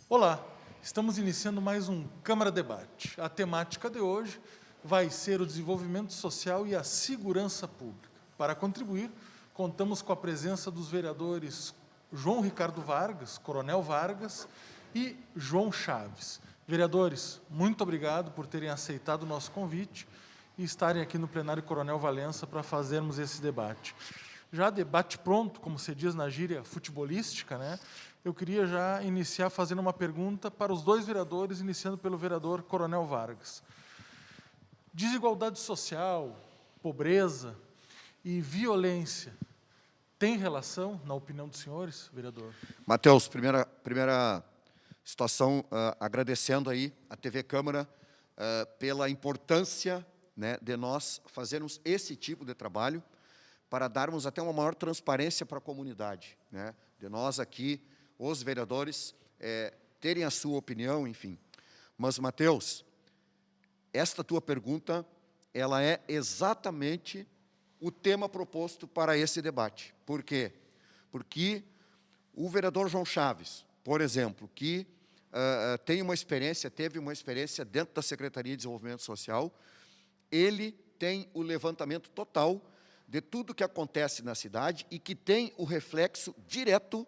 Olá, estamos iniciando mais um Câmara Debate. A temática de hoje vai ser o desenvolvimento social e a segurança pública. Para contribuir, contamos com a presença dos vereadores João Ricardo Vargas, Coronel Vargas, e João Chaves. Vereadores, muito obrigado por terem aceitado o nosso convite e estarem aqui no plenário Coronel Valença para fazermos esse debate. Já debate pronto, como se diz na gíria futebolística, né? Eu queria já iniciar fazendo uma pergunta para os dois vereadores, iniciando pelo vereador Coronel Vargas. Desigualdade social, pobreza e violência têm relação, na opinião dos senhores, vereador? Matheus, primeira situação, agradecendo aí a TV Câmara pela importância, né, de nós fazermos esse tipo de trabalho para darmos até uma maior transparência para a comunidade, né, de nós aqui, os vereadores, terem a sua opinião, enfim. Mas, Matheus, esta tua pergunta, ela é exatamente o tema proposto para esse debate. Por quê? Porque o vereador João Chaves, por exemplo, que teve uma experiência dentro da Secretaria de Desenvolvimento Social, ele tem o levantamento total de tudo que acontece na cidade e que tem o reflexo direto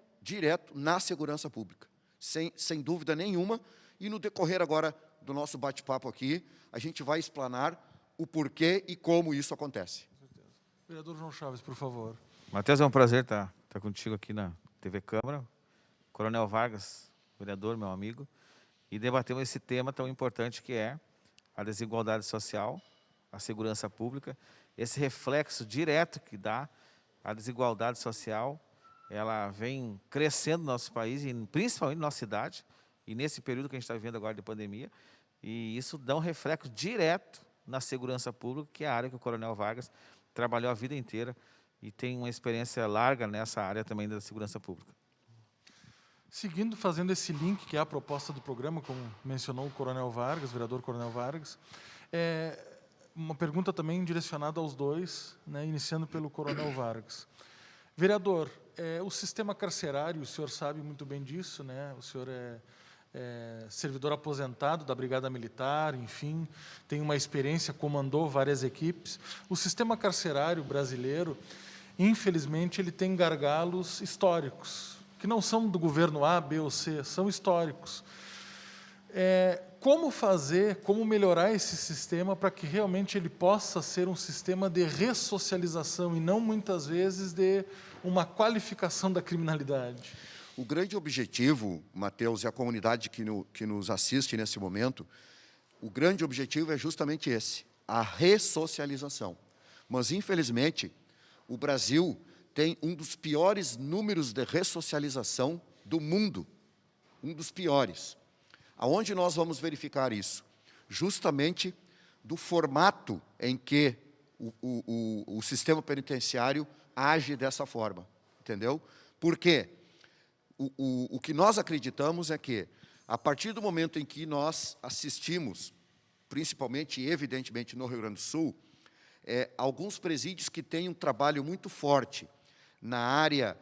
na segurança pública, sem dúvida nenhuma. E no decorrer agora do nosso bate-papo aqui, a gente vai explanar o porquê e como isso acontece. Vereador João Chaves, por favor. Matheus, é um prazer estar contigo aqui na TV Câmara. Coronel Vargas, vereador, meu amigo, e debatemos esse tema tão importante que é a desigualdade social, a segurança pública, esse reflexo direto que dá a desigualdade social. Ela vem crescendo no nosso país, e principalmente na nossa cidade, e nesse período que a gente está vivendo agora de pandemia, e isso dá um reflexo direto na segurança pública, que é a área que o Coronel Vargas trabalhou a vida inteira e tem uma experiência larga nessa área também da segurança pública. Seguindo, fazendo esse link, que é a proposta do programa, como mencionou o Coronel Vargas, o vereador Coronel Vargas, uma pergunta também direcionada aos dois, né, iniciando pelo Coronel Vargas. Vereador, o sistema carcerário, o senhor sabe muito bem disso, né? O senhor é servidor aposentado da Brigada Militar, enfim, tem uma experiência, comandou várias equipes. O sistema carcerário brasileiro, infelizmente, ele tem gargalos históricos, que não são do governo A, B ou C, são históricos. Como melhorar esse sistema para que realmente ele possa ser um sistema de ressocialização e não, muitas vezes, de uma qualificação da criminalidade? O grande objetivo, Matheus, e a comunidade que nos assiste nesse momento, o grande objetivo é justamente esse, a ressocialização. Mas, infelizmente, o Brasil tem um dos piores números de ressocialização do mundo, um dos piores. Aonde nós vamos verificar isso? Justamente do formato em que o sistema penitenciário age dessa forma, entendeu? Por quê? O que nós acreditamos é que, a partir do momento em que nós assistimos, principalmente e evidentemente no Rio Grande do Sul, alguns presídios que têm um trabalho muito forte na área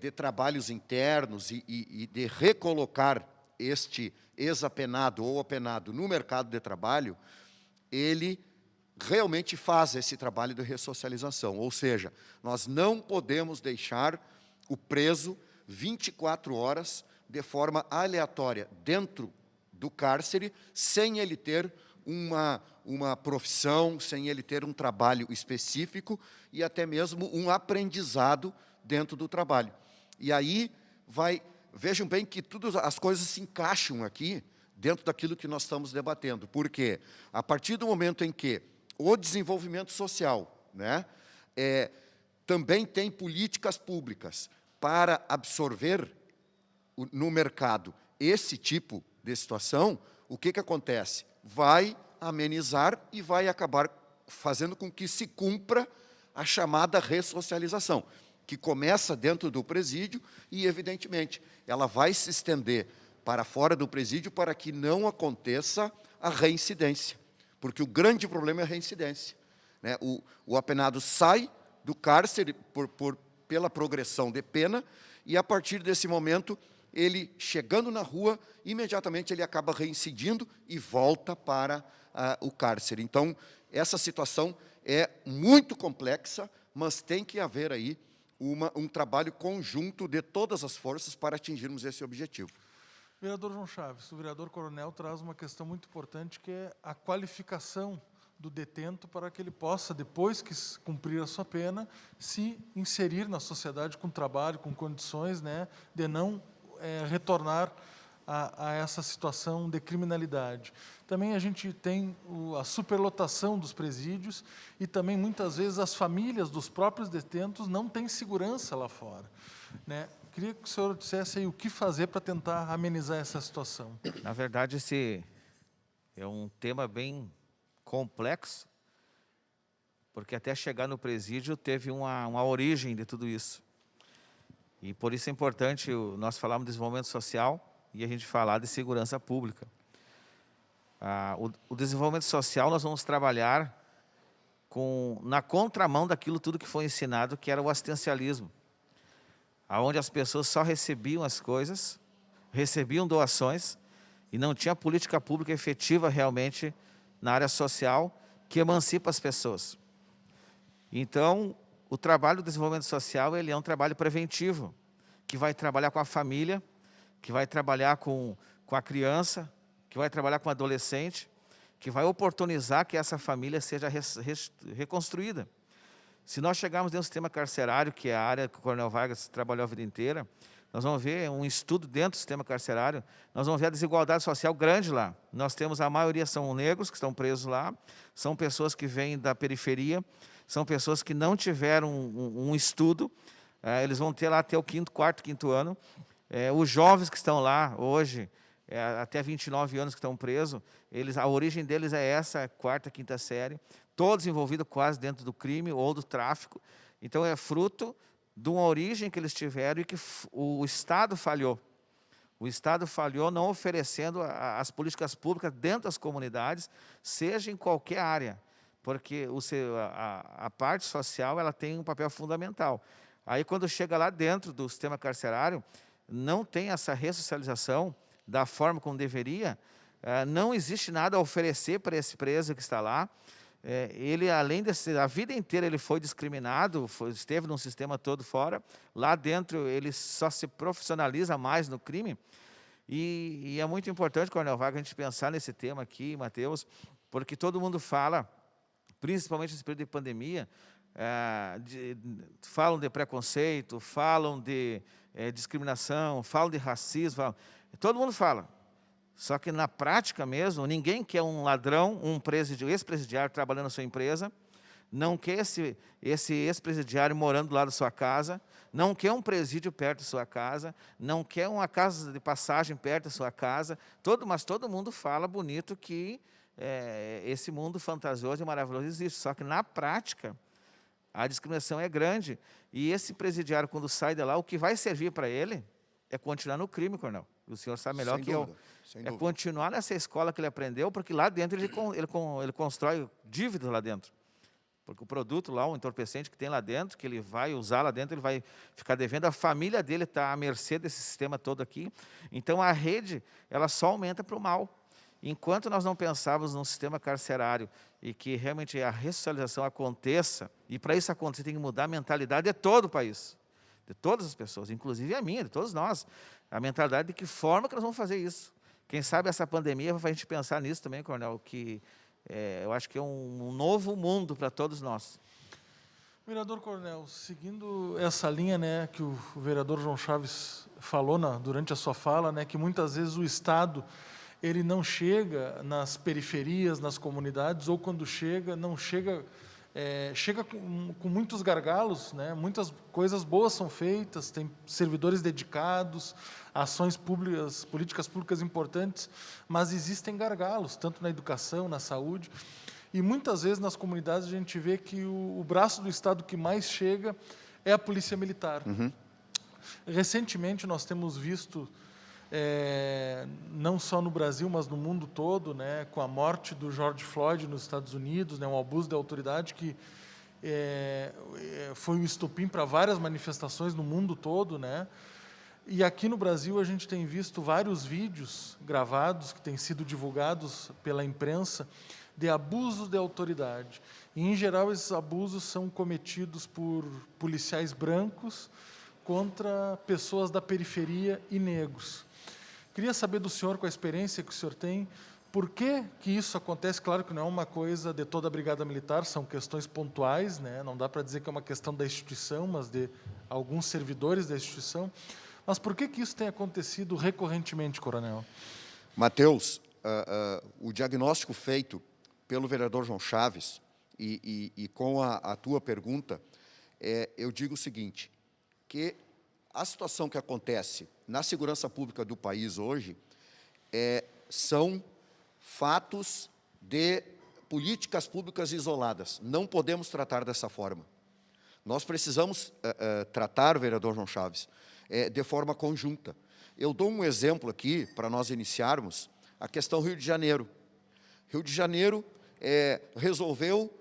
de trabalhos internos e de recolocar este ex-apenado ou apenado no mercado de trabalho, ele realmente faz esse trabalho de ressocialização. Ou seja, nós não podemos deixar o preso 24 horas de forma aleatória dentro do cárcere, sem ele ter uma profissão, sem ele ter um trabalho específico e até mesmo um aprendizado dentro do trabalho. E aí vejam bem que todas as coisas se encaixam aqui dentro daquilo que nós estamos debatendo. Porque a partir do momento em que o desenvolvimento social, né, também tem políticas públicas para absorver no mercado esse tipo de situação, o que acontece? Vai amenizar e vai acabar fazendo com que se cumpra a chamada ressocialização, que começa dentro do presídio e, evidentemente, ela vai se estender para fora do presídio para que não aconteça a reincidência. Porque o grande problema é a reincidência, né? O apenado sai do cárcere pela progressão de pena e, a partir desse momento, ele, chegando na rua, imediatamente ele acaba reincidindo e volta para o cárcere. Então, essa situação é muito complexa, mas tem que haver aí um trabalho conjunto de todas as forças para atingirmos esse objetivo. Vereador João Chaves, o vereador Coronel traz uma questão muito importante, que é a qualificação do detento para que ele possa, depois que cumprir a sua pena, se inserir na sociedade com trabalho, com condições, né, de não retornar a essa situação de criminalidade. Também a gente tem a superlotação dos presídios e também, muitas vezes, as famílias dos próprios detentos não têm segurança lá fora, né? Queria que o senhor dissesse aí o que fazer para tentar amenizar essa situação. Na verdade, esse é um tema bem complexo, porque até chegar no presídio teve uma origem de tudo isso. E por isso é importante nós falarmos de desenvolvimento social e a gente falar de segurança pública. O desenvolvimento social nós vamos trabalhar na contramão daquilo tudo que foi ensinado, que era o assistencialismo, onde as pessoas só recebiam as coisas, recebiam doações e não tinha política pública efetiva realmente na área social que emancipa as pessoas. Então, o trabalho do desenvolvimento social ele é um trabalho preventivo, que vai trabalhar com a família, que vai trabalhar com a criança, que vai trabalhar com o adolescente, que vai oportunizar que essa família seja reconstruída. Se nós chegarmos dentro do sistema carcerário, que é a área que o Coronel Vargas trabalhou a vida inteira, nós vamos ver um estudo dentro do sistema carcerário, nós vamos ver a desigualdade social grande lá. Nós temos, a maioria são negros que estão presos lá, são pessoas que vêm da periferia, são pessoas que não tiveram um estudo, eles vão ter lá até o quarto, quinto ano. Os jovens que estão lá hoje, até 29 anos que estão presos, a origem deles é essa, quarta, quinta série, todos envolvidos quase dentro do crime ou do tráfico. Então, é fruto de uma origem que eles tiveram e que o Estado falhou. O Estado falhou não oferecendo as políticas públicas dentro das comunidades, seja em qualquer área, porque a parte social ela tem um papel fundamental. Aí, quando chega lá dentro do sistema carcerário, não tem essa ressocialização da forma como deveria, não existe nada a oferecer para esse preso que está lá. Ele, além a vida inteira ele foi discriminado, esteve num sistema todo fora, lá dentro ele só se profissionaliza mais no crime, e é muito importante, Coronel Vargas, a gente pensar nesse tema aqui, Matheus, porque todo mundo fala, principalmente nesse período de pandemia, falam de preconceito, falam de discriminação, falam de racismo, todo mundo fala. Só que na prática mesmo, ninguém quer um ladrão, um ex-presidiário trabalhando na sua empresa, não quer esse ex-presidiário morando lá da sua casa, não quer um presídio perto da sua casa, não quer uma casa de passagem perto da sua casa, mas todo mundo fala bonito que esse mundo fantasioso e maravilhoso existe. Só que na prática, a discriminação é grande, e esse presidiário, quando sai de lá, o que vai servir para ele é continuar no crime, Coronel. O senhor sabe melhor que eu. É continuar nessa escola que ele aprendeu, porque lá dentro ele constrói dívidas lá dentro. Porque o produto lá, o entorpecente que tem lá dentro, que ele vai usar lá dentro, ele vai ficar devendo. A família dele está à mercê desse sistema todo aqui. Então, a rede, ela só aumenta para o mal. Enquanto nós não pensarmos num sistema carcerário e que realmente a ressocialização aconteça, e para isso acontecer tem que mudar a mentalidade de todo o país, de todas as pessoas, inclusive a minha, de todos nós, a mentalidade de que forma que nós vamos fazer isso. Quem sabe essa pandemia vai a gente pensar nisso também, Coronel, que eu acho que é um novo mundo para todos nós. Vereador Coronel, seguindo essa linha, né, que o vereador João Chaves falou durante a sua fala, né, que muitas vezes o Estado ele não chega nas periferias, nas comunidades, ou quando chega, não chega, chega com muitos gargalos, né? Muitas coisas boas são feitas, tem servidores dedicados, ações públicas, políticas públicas importantes, mas existem gargalos, tanto na educação, na saúde, e muitas vezes nas comunidades a gente vê que o braço do Estado que mais chega é a Polícia Militar. Uhum. Recentemente nós temos visto, não só no Brasil, mas no mundo todo, né, com a morte do George Floyd nos Estados Unidos, né, um abuso de autoridade que foi um estopim para várias manifestações no mundo todo, né, E aqui no Brasil a gente tem visto vários vídeos gravados que têm sido divulgados pela imprensa de abuso de autoridade. E, em geral, esses abusos são cometidos por policiais brancos contra pessoas da periferia e negros. Queria saber do senhor, com a experiência que o senhor tem, por que isso acontece? Claro que não é uma coisa de toda a Brigada Militar, são questões pontuais, né? Não dá para dizer que é uma questão da instituição, mas de alguns servidores da instituição. Mas por que isso tem acontecido recorrentemente, coronel? Mateus, o diagnóstico feito pelo vereador João Chaves e com a tua pergunta, eu digo o seguinte, que a situação que acontece na segurança pública do país hoje são fatos de políticas públicas isoladas. Não podemos tratar dessa forma. Nós precisamos tratar, vereador João Chaves, de forma conjunta. Eu dou um exemplo aqui, para nós iniciarmos, a questão Rio de Janeiro. Rio de Janeiro resolveu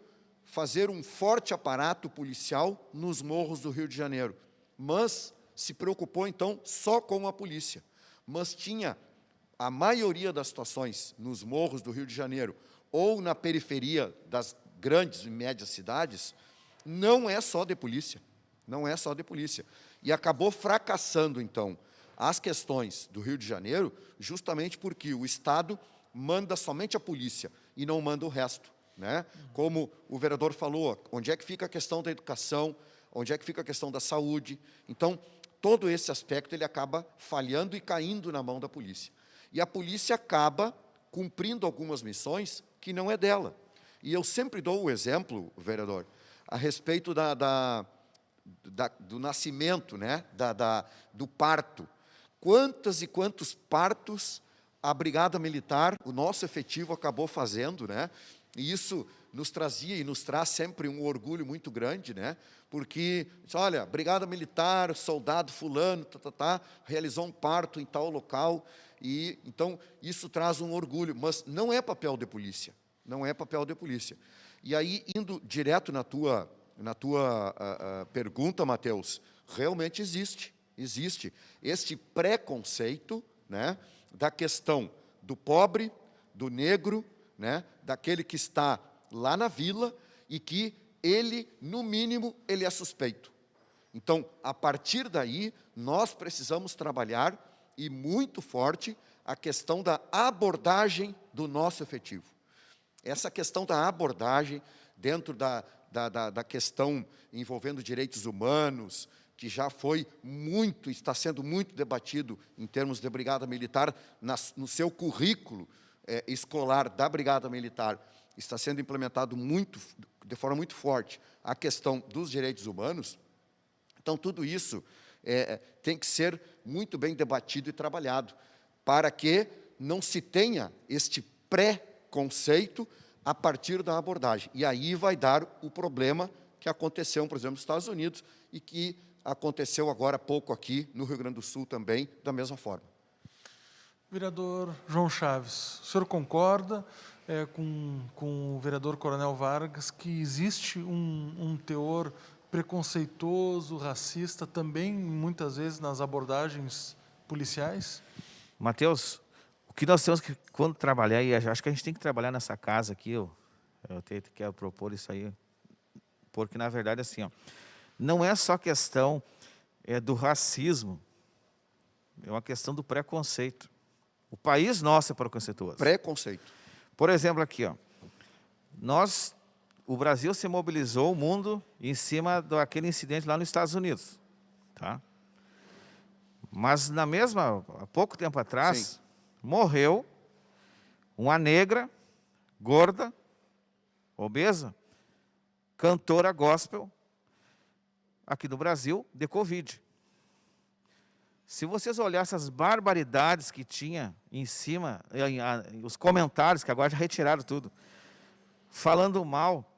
fazer um forte aparato policial nos morros do Rio de Janeiro, mas se preocupou, então, só com a polícia. Mas tinha a maioria das situações nos morros do Rio de Janeiro ou na periferia das grandes e médias cidades, não é só de polícia, não é só de polícia. E acabou fracassando, então, as questões do Rio de Janeiro, justamente porque o Estado manda somente a polícia e não manda o resto, né? Como o vereador falou, onde é que fica a questão da educação, onde é que fica a questão da saúde. Então, todo esse aspecto ele acaba falhando e caindo na mão da polícia. E a polícia acaba cumprindo algumas missões que não é dela. E eu sempre dou o exemplo, vereador, a respeito do nascimento, né? do parto. Quantas e quantos partos a Brigada Militar, o nosso efetivo, acabou fazendo, né? E isso nos trazia e nos traz sempre um orgulho muito grande, né? Porque, olha, Brigada Militar, soldado fulano, realizou um parto em tal local, e então isso traz um orgulho, mas não é papel de polícia, não é papel de polícia. E aí, indo direto na tua pergunta, Mateus, realmente existe este preconceito, né, da questão do pobre, do negro, né, daquele que está lá na vila e que ele, no mínimo, ele é suspeito. Então, a partir daí, nós precisamos trabalhar, e muito forte, a questão da abordagem do nosso efetivo. Essa questão da abordagem dentro da questão envolvendo direitos humanos, que já foi muito, está sendo muito debatido em termos de Brigada Militar, no seu currículo escolar da Brigada Militar, está sendo implementado de forma muito forte a questão dos direitos humanos. Então, tudo isso tem que ser muito bem debatido e trabalhado, para que não se tenha este pré-conceito a partir da abordagem. E aí vai dar o problema que aconteceu, por exemplo, nos Estados Unidos e que aconteceu agora há pouco aqui no Rio Grande do Sul também, da mesma forma. Vereador João Chaves, o senhor concorda com o vereador Coronel Vargas que existe um teor preconceituoso, racista, também, muitas vezes, nas abordagens policiais? Mateus, o que nós temos que, quando trabalhar, e acho que a gente tem que trabalhar nessa casa aqui, eu quero propor isso aí, porque, na verdade, assim, ó, não é só questão do racismo, é uma questão do preconceito. O país nosso é preconceituoso. Preconceito. Por exemplo, aqui, ó, o Brasil se mobilizou, o mundo, em cima daquele incidente lá nos Estados Unidos. Tá? Mas, há pouco tempo atrás, Sim, morreu uma negra, gorda, obesa, cantora gospel, aqui no Brasil, de Covid. Se vocês olhassem as barbaridades que tinha em cima, os comentários, que agora já retiraram tudo, falando mal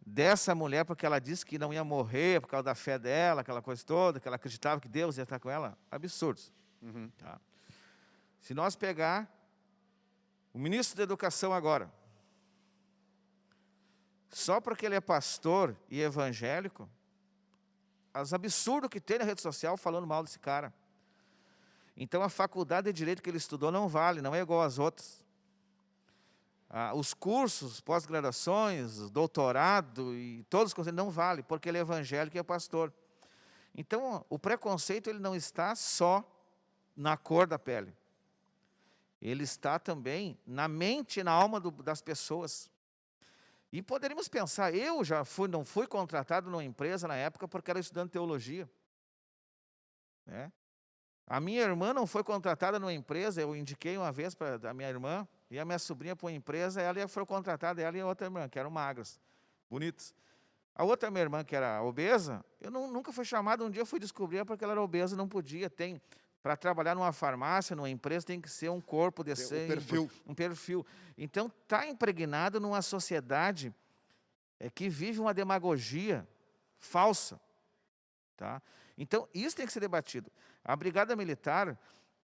dessa mulher, porque ela disse que não ia morrer por causa da fé dela, aquela coisa toda, que ela acreditava que Deus ia estar com ela, absurdos. Tá? Se nós pegar o ministro da Educação agora, só porque ele é pastor e evangélico, os absurdos que tem na rede social falando mal desse cara. Então, a faculdade de Direito que ele estudou não vale, não é igual às outras. Os cursos, pós-graduações, doutorado e todos os conceitos não vale, porque ele é evangélico e é pastor. Então, o preconceito ele não está só na cor da pele. Ele está também na mente e na alma das pessoas. E poderíamos pensar, eu já não fui contratado numa empresa na época porque era estudante de teologia. Né? A minha irmã não foi contratada numa empresa, eu indiquei uma vez para a minha irmã, e a minha sobrinha para uma empresa, ela foi contratada, ela e a outra irmã, que eram magras, bonitas. A outra minha irmã, que era obesa, eu nunca fui chamado, um dia eu fui descobrir porque ela era obesa, não podia, para trabalhar numa farmácia, numa empresa, tem que ser um corpo decente, um perfil. Então, está impregnado numa sociedade que vive uma demagogia falsa. Tá? Então, isso tem que ser debatido. A Brigada Militar,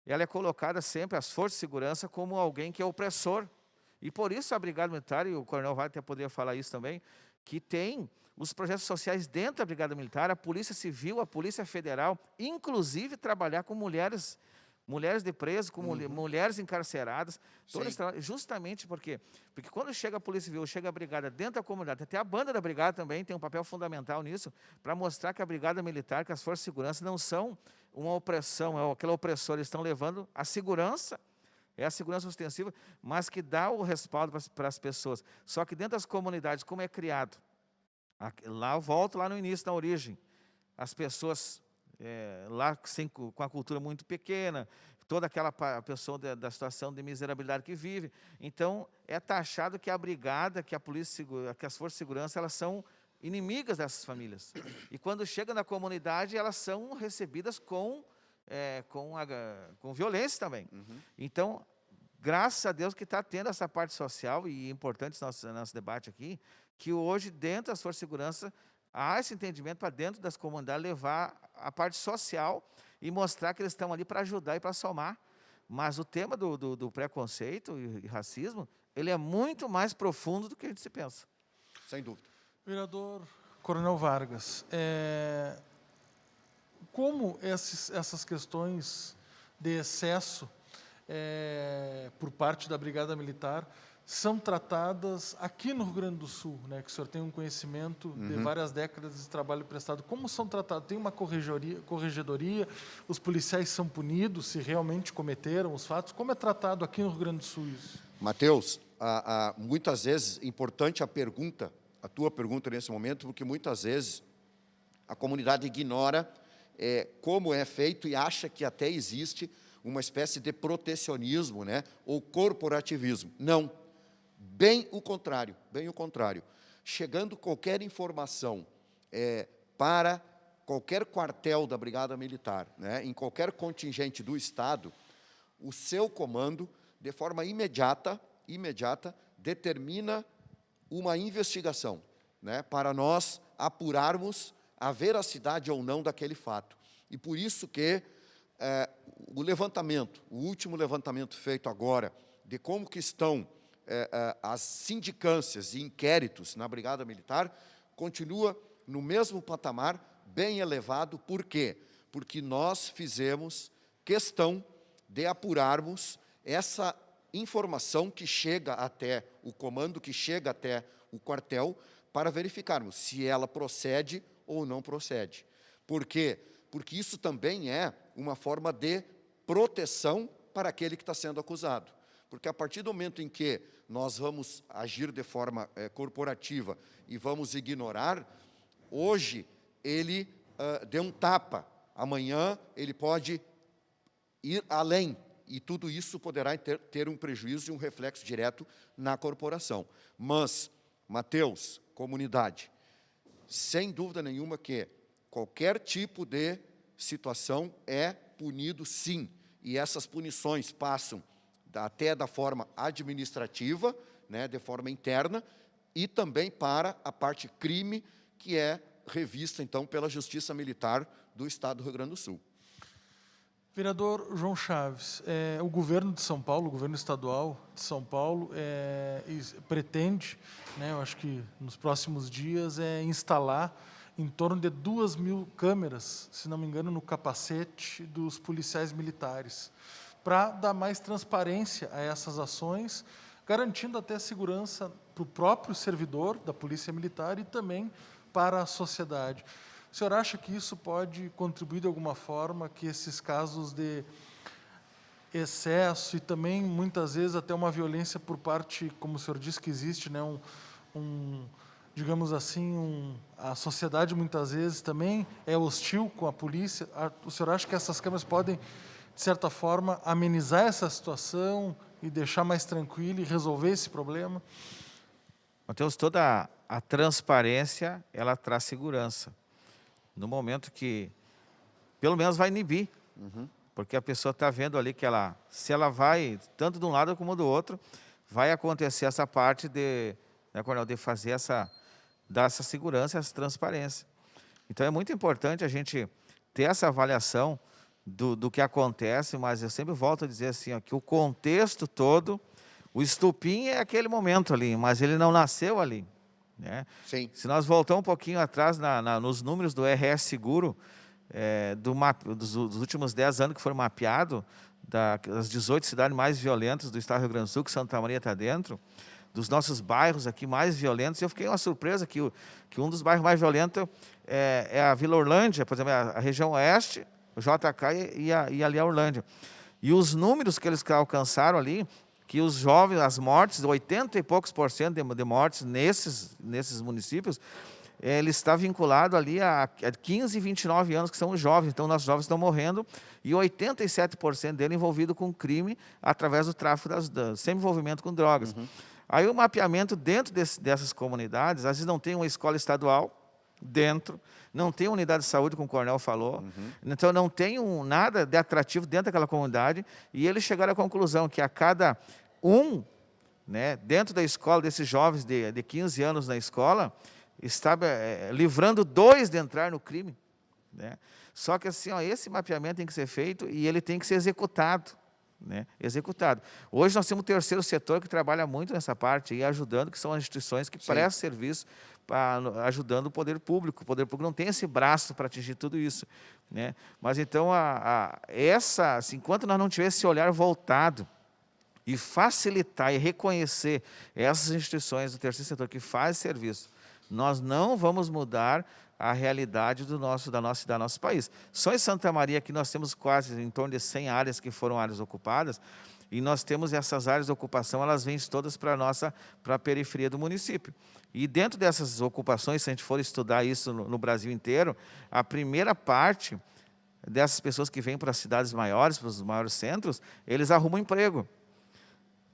ela é colocada sempre, as forças de segurança, como alguém que é opressor. E por isso a Brigada Militar, e o Coronel vai até poder falar isso também, que tem os projetos sociais dentro da Brigada Militar, a Polícia Civil, a Polícia Federal, inclusive trabalhar com mulheres de preso, com mulheres encarceradas, justamente porque quando chega a Polícia Civil, chega a Brigada dentro da comunidade, até a banda da Brigada também tem um papel fundamental nisso, para mostrar que a Brigada Militar, que as Forças de Segurança não são uma opressão, é aquela opressora, eles estão levando a segurança, é a segurança ostensiva, mas que dá o respaldo para as pessoas. Só que dentro das comunidades, como é criado, lá eu volto lá no início, na origem, as pessoas lá com a cultura muito pequena, toda aquela pessoa da situação de miserabilidade que vive. Então, é taxado que a brigada, que a polícia, que as forças de segurança, elas são inimigas dessas famílias. E quando chegam na comunidade, elas são recebidas com violência também. Então, graças a Deus que está tendo essa parte social, e é importante nosso debate aqui, que hoje, dentro das forças de segurança, há esse entendimento para dentro das comunidades, levar a parte social e mostrar que eles estão ali para ajudar e para somar. Mas o tema do preconceito e racismo, ele é muito mais profundo do que a gente se pensa. Sem dúvida. Vereador Coronel Vargas, como essas questões de excesso por parte da Brigada Militar são tratadas aqui no Rio Grande do Sul, né, que o senhor tem um conhecimento de várias décadas de trabalho prestado. Como são tratados? Tem uma corregedoria, os policiais são punidos se realmente cometeram os fatos? Como é tratado aqui no Rio Grande do Sul isso? Mateus, muitas vezes, importante a tua pergunta nesse momento, porque muitas vezes a comunidade ignora como é feito e acha que até existe uma espécie de protecionismo, né, ou corporativismo. Não. Bem o contrário, bem o contrário. Chegando qualquer informação para qualquer quartel da Brigada Militar, né, em qualquer contingente do Estado, o seu comando, de forma imediata, determina uma investigação, né, para nós apurarmos a veracidade ou não daquele fato. E por isso que o último levantamento feito agora, de como que estão as sindicâncias e inquéritos na Brigada Militar, continua no mesmo patamar, bem elevado. Por quê? Porque nós fizemos questão de apurarmos essa informação que chega até o comando, que chega até o quartel, para verificarmos se ela procede ou não procede. Por quê? Porque isso também é uma forma de proteção para aquele que está sendo acusado. Porque a partir do momento em que nós vamos agir de forma corporativa e vamos ignorar, hoje ele deu um tapa, amanhã ele pode ir além, e tudo isso poderá ter um prejuízo e um reflexo direto na corporação. Mas, Mateus, comunidade, sem dúvida nenhuma que qualquer tipo de situação é punido, sim, e essas punições passam até da forma administrativa, né, de forma interna, e também para a parte crime, que é revista, então, pela Justiça Militar do Estado do Rio Grande do Sul. Vereador João Chaves, o governo de São Paulo, o governo estadual de São Paulo, pretende, né, eu acho que nos próximos dias, instalar em torno de 2.000 câmeras, se não me engano, no capacete dos policiais militares, para dar mais transparência a essas ações, garantindo até segurança para o próprio servidor da Polícia Militar e também para a sociedade. O senhor acha que isso pode contribuir de alguma forma que esses casos de excesso e também, muitas vezes, até uma violência por parte, como o senhor disse que existe, né, digamos assim, a sociedade muitas vezes também é hostil com a polícia. O senhor acha que essas câmeras podem, de certa forma, amenizar essa situação e deixar mais tranquilo e resolver esse problema? Mateus, toda a transparência, ela traz segurança. No momento que, pelo menos, vai inibir. Porque a pessoa está vendo ali que se ela vai, tanto de um lado como do outro, vai acontecer essa parte de, né, Coronel, de fazer dar essa segurança, essa transparência. Então, é muito importante a gente ter essa avaliação do que acontece, mas eu sempre volto a dizer assim, ó, que o contexto todo, o estupim é aquele momento ali, mas ele não nasceu ali. Né? Sim. Se nós voltarmos um pouquinho atrás nos números do RS Seguro, dos últimos 10 anos que foram mapeados, das 18 cidades mais violentas do estado do Rio Grande do Sul, que Santa Maria está dentro, dos nossos bairros aqui mais violentos, eu fiquei uma surpresa que um dos bairros mais violentos é a Vila Orlândia, por exemplo, a região oeste, o JK e ali a Orlândia. E os números que eles alcançaram ali, que os jovens, as mortes, 80 e poucos % de mortes nesses municípios, ele está vinculado ali a 15 e 29 anos, que são os jovens. Então, nossos jovens estão morrendo e 87% dele envolvido com crime através do tráfico, sem envolvimento com drogas. Aí o mapeamento dentro dessas comunidades, às vezes não tem uma escola estadual dentro, não tem unidade de saúde, como o Coronel falou, então não tem nada de atrativo dentro daquela comunidade, e eles chegaram à conclusão que a cada né, dentro da escola, desses jovens de 15 anos na escola, está livrando 2 de entrar no crime. Né? Só que assim, ó, esse mapeamento tem que ser feito e ele tem que ser executado. Né? Executado. Hoje nós temos o terceiro setor que trabalha muito nessa parte e ajudando, que são as instituições que prestam serviço ajudando o poder público. O poder público não tem esse braço para atingir tudo isso. Né? Mas então, enquanto nós não tivermos esse olhar voltado e facilitar e reconhecer essas instituições do terceiro setor que fazem serviço, nós não vamos mudar a realidade do nosso país. Só em Santa Maria aqui nós temos quase em torno de 100 áreas que foram áreas ocupadas, e nós temos essas áreas de ocupação, elas vêm todas para a periferia do município. E dentro dessas ocupações, se a gente for estudar isso no Brasil inteiro, a primeira parte dessas pessoas que vêm para as cidades maiores, para os maiores centros, eles arrumam emprego.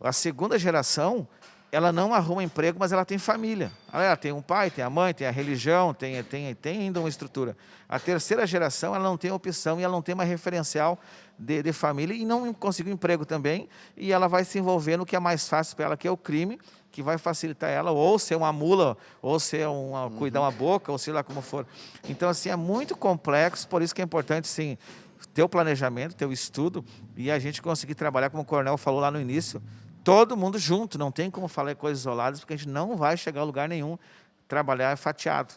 A segunda geração, ela não arruma emprego, mas ela tem família. Ela tem um pai, tem a mãe, tem a religião, tem ainda uma estrutura. A terceira geração, ela não tem opção e ela não tem uma referencial de família e não conseguiu emprego também, e ela vai se envolver no que é mais fácil para ela, que é o crime, que vai facilitar ela, ou ser uma mula, ou ser cuidar uma boca, ou sei lá como for. Então, assim, é muito complexo, por isso que é importante, sim, ter o planejamento, ter o estudo, e a gente conseguir trabalhar, como o Coronel falou lá no início, todo mundo junto, não tem como falar coisas isoladas, porque a gente não vai chegar a lugar nenhum, trabalhar fatiado.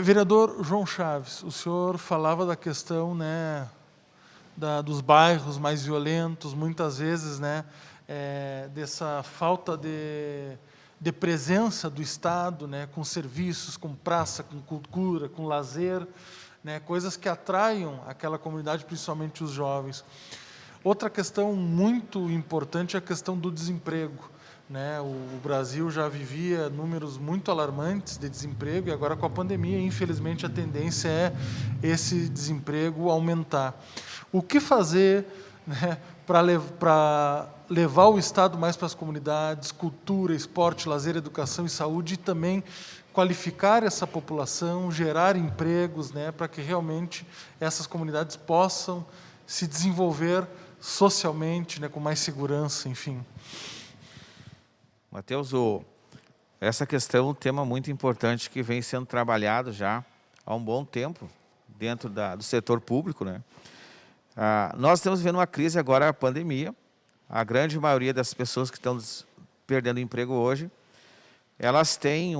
Vereador João Chaves, o senhor falava da questão, né, dos bairros mais violentos, muitas vezes, né, dessa falta de presença do Estado, né, com serviços, com praça, com cultura, com lazer, né, coisas que atraiam aquela comunidade, principalmente os jovens. Outra questão muito importante é a questão do desemprego. Né? O Brasil já vivia números muito alarmantes de desemprego e agora com a pandemia, infelizmente, a tendência é esse desemprego aumentar. O que fazer, né, para levar o Estado mais para as comunidades, cultura, esporte, lazer, educação e saúde, e também qualificar essa população, gerar empregos, né, para que realmente essas comunidades possam se desenvolver socialmente, né, com mais segurança, enfim. Mateus, essa questão é um tema muito importante que vem sendo trabalhado já há um bom tempo dentro do setor público. Né? Nós estamos vivendo uma crise agora, a pandemia. A grande maioria das pessoas que estão perdendo emprego hoje, elas têm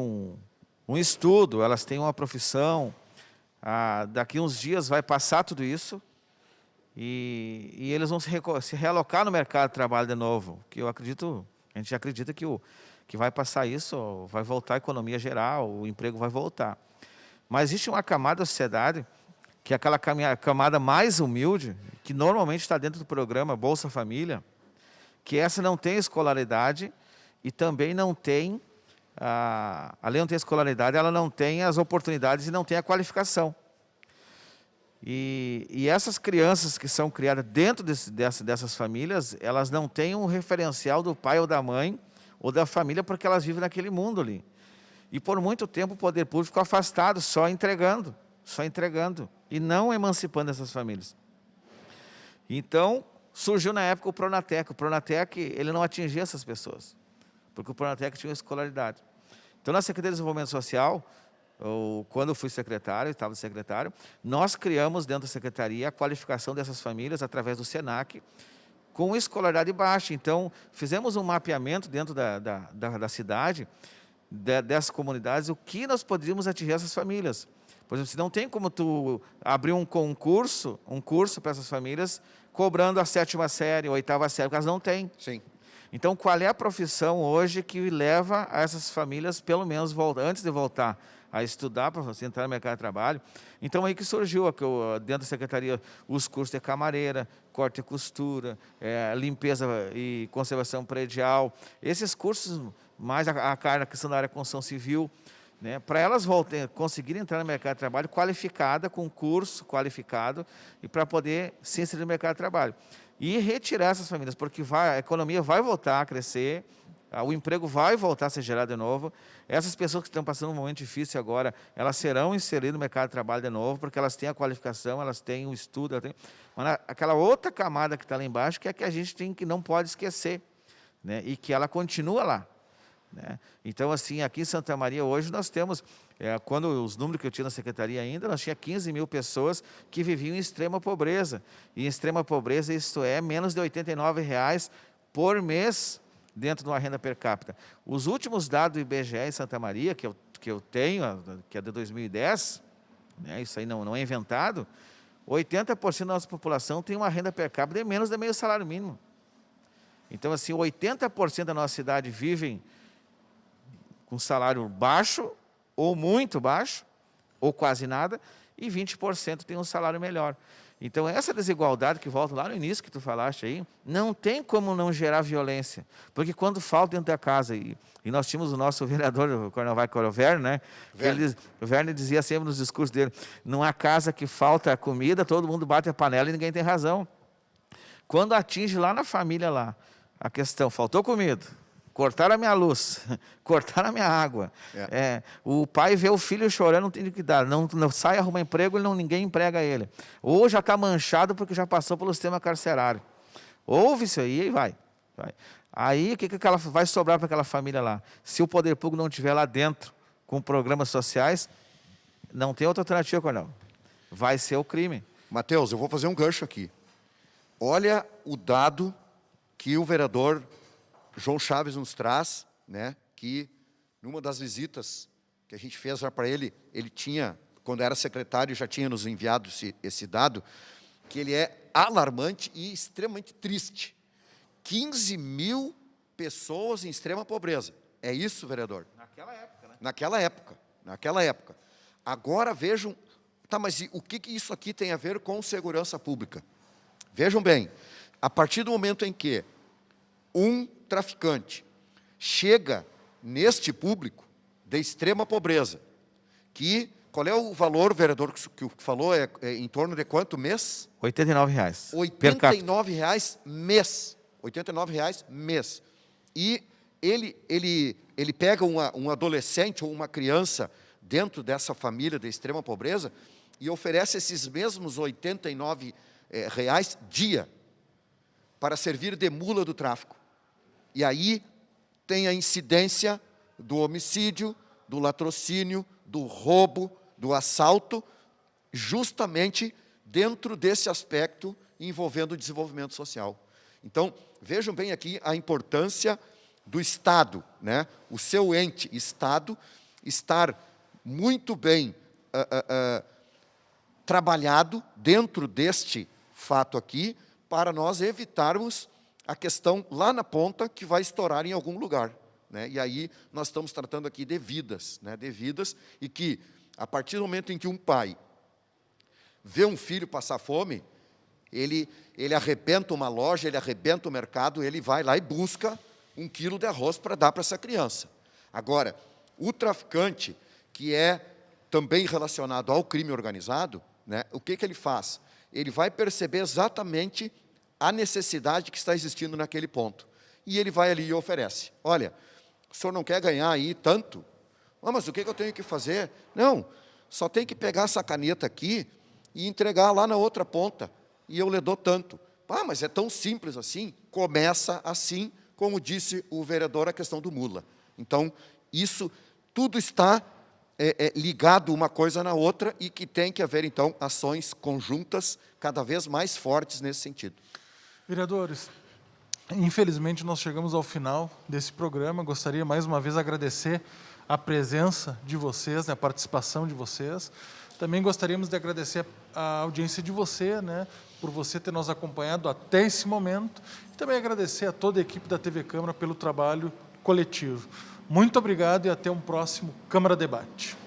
um estudo, elas têm uma profissão, daqui uns dias vai passar tudo isso e eles vão se realocar no mercado de trabalho de novo, que eu acredito, a gente acredita que vai passar isso, vai voltar a economia geral, o emprego vai voltar. Mas existe uma camada da sociedade, que é aquela camada mais humilde, que normalmente está dentro do programa Bolsa Família, que essa não tem escolaridade e também não tem, além de não ter escolaridade, ela não tem as oportunidades e não tem a qualificação. E essas crianças que são criadas dentro dessas famílias, elas não têm um referencial do pai ou da mãe ou da família, porque elas vivem naquele mundo ali. E por muito tempo o poder público ficou afastado, só entregando, e não emancipando essas famílias. Então, surgiu na época o Pronatec. O Pronatec, ele não atingia essas pessoas, porque o Pronatec tinha escolaridade. Então, na Secretaria de Desenvolvimento Social, quando eu fui secretário, estava secretário, nós criamos dentro da Secretaria a qualificação dessas famílias através do SENAC, com escolaridade baixa. Então, fizemos um mapeamento dentro da cidade, dessas comunidades, o que nós poderíamos atingir essas famílias. Por exemplo, se não tem como tu abrir um curso para essas famílias, cobrando a 7ª série, a 8ª série, porque elas não têm. Sim. Então, qual é a profissão hoje que leva a essas famílias, pelo menos, antes de voltar a estudar, para você entrar no mercado de trabalho? Então, aí que surgiu, dentro da Secretaria, os cursos de camareira, corte e costura, limpeza e conservação predial. Esses cursos, mais a questão da área de construção civil, né, para elas conseguirem entrar no mercado de trabalho qualificada, com curso qualificado, e para poder se inserir no mercado de trabalho. E retirar essas famílias, porque a economia vai voltar a crescer, o emprego vai voltar a ser gerado de novo. Essas pessoas que estão passando um momento difícil agora, elas serão inseridas no mercado de trabalho de novo, porque elas têm a qualificação, elas têm o estudo, mas aquela outra camada que está lá embaixo, que é que a gente não pode esquecer, né, e que ela continua lá. Né? Então, assim, aqui em Santa Maria, hoje nós temos, quando os números que eu tinha na secretaria ainda, nós tínhamos 15 mil pessoas que viviam em extrema pobreza. E em extrema pobreza, isto é, menos de R$ 89,00 por mês dentro de uma renda per capita. Os últimos dados do IBGE em Santa Maria, que eu tenho, que é de 2010, né, isso aí não é inventado, 80% da nossa população tem uma renda per capita de menos de meio salário mínimo. Então, assim, 80% da nossa cidade vivem com salário baixo, ou muito baixo, ou quase nada, e 20% tem um salário melhor. Então, essa desigualdade que volta lá no início que tu falaste aí, não tem como não gerar violência. Porque quando falta dentro da casa, e nós tínhamos o nosso vereador, o Coronel Verne, né? O Verne dizia sempre nos discursos dele, numa casa que falta comida, todo mundo bate a panela e ninguém tem razão. Quando atinge lá na família, a questão, faltou comida, cortaram a minha luz, cortaram a minha água. O pai vê o filho chorando, não tem o que dar. Não sai, arruma emprego, ninguém emprega ele. Ou já está manchado porque já passou pelo sistema carcerário. Ouve isso aí e vai. Aí, o que vai sobrar para aquela família lá? Se o poder público não estiver lá dentro, com programas sociais, não tem outra alternativa, Coronel. Vai ser o crime. Matheus, eu vou fazer um gancho aqui. Olha o dado que o vereador João Chaves nos traz, né, que numa das visitas que a gente fez para ele, ele tinha, quando era secretário, já tinha nos enviado esse dado, que ele é alarmante e extremamente triste. 15 mil pessoas em extrema pobreza. É isso, vereador? Naquela época, né? Naquela época. Agora vejam, mas o que isso aqui tem a ver com segurança pública? Vejam bem, a partir do momento em que um traficante chega neste público de extrema pobreza, qual é o valor, vereador, que falou, é em torno de quanto mês? R$ 89,00. R$ 89,00 mês. R$ 89,00 mês. E ele pega um adolescente ou uma criança dentro dessa família de extrema pobreza e oferece esses mesmos R$ 89,00 dia para servir de mula do tráfico. E aí tem a incidência do homicídio, do latrocínio, do roubo, do assalto, justamente dentro desse aspecto envolvendo o desenvolvimento social. Então, vejam bem aqui a importância do Estado, né? O seu ente, Estado, estar muito bem trabalhado dentro deste fato aqui, para nós evitarmos a questão lá na ponta que vai estourar em algum lugar, né? E aí nós estamos tratando aqui de vidas, né? De vidas, e que, a partir do momento em que um pai vê um filho passar fome, ele arrebenta uma loja, ele arrebenta o mercado, ele vai lá e busca 1 quilo de arroz para dar para essa criança. Agora, o traficante, que é também relacionado ao crime organizado, né, o que ele faz? Ele vai perceber exatamente a necessidade que está existindo naquele ponto. E ele vai ali e oferece. Olha, o senhor não quer ganhar aí tanto? Ah, mas o que eu tenho que fazer? Não, só tem que pegar essa caneta aqui e entregar lá na outra ponta, e eu lhe dou tanto. Ah, mas é tão simples assim? Começa assim, como disse o vereador, a questão do mula. Então, isso tudo está ligado uma coisa na outra e que tem que haver, então, ações conjuntas cada vez mais fortes nesse sentido. Vereadores, infelizmente nós chegamos ao final desse programa. Gostaria mais uma vez de agradecer a presença de vocês, né, a participação de vocês. Também gostaríamos de agradecer a audiência de você, né, por você ter nos acompanhado até esse momento. E também agradecer a toda a equipe da TV Câmara pelo trabalho coletivo. Muito obrigado e até um próximo Câmara Debate.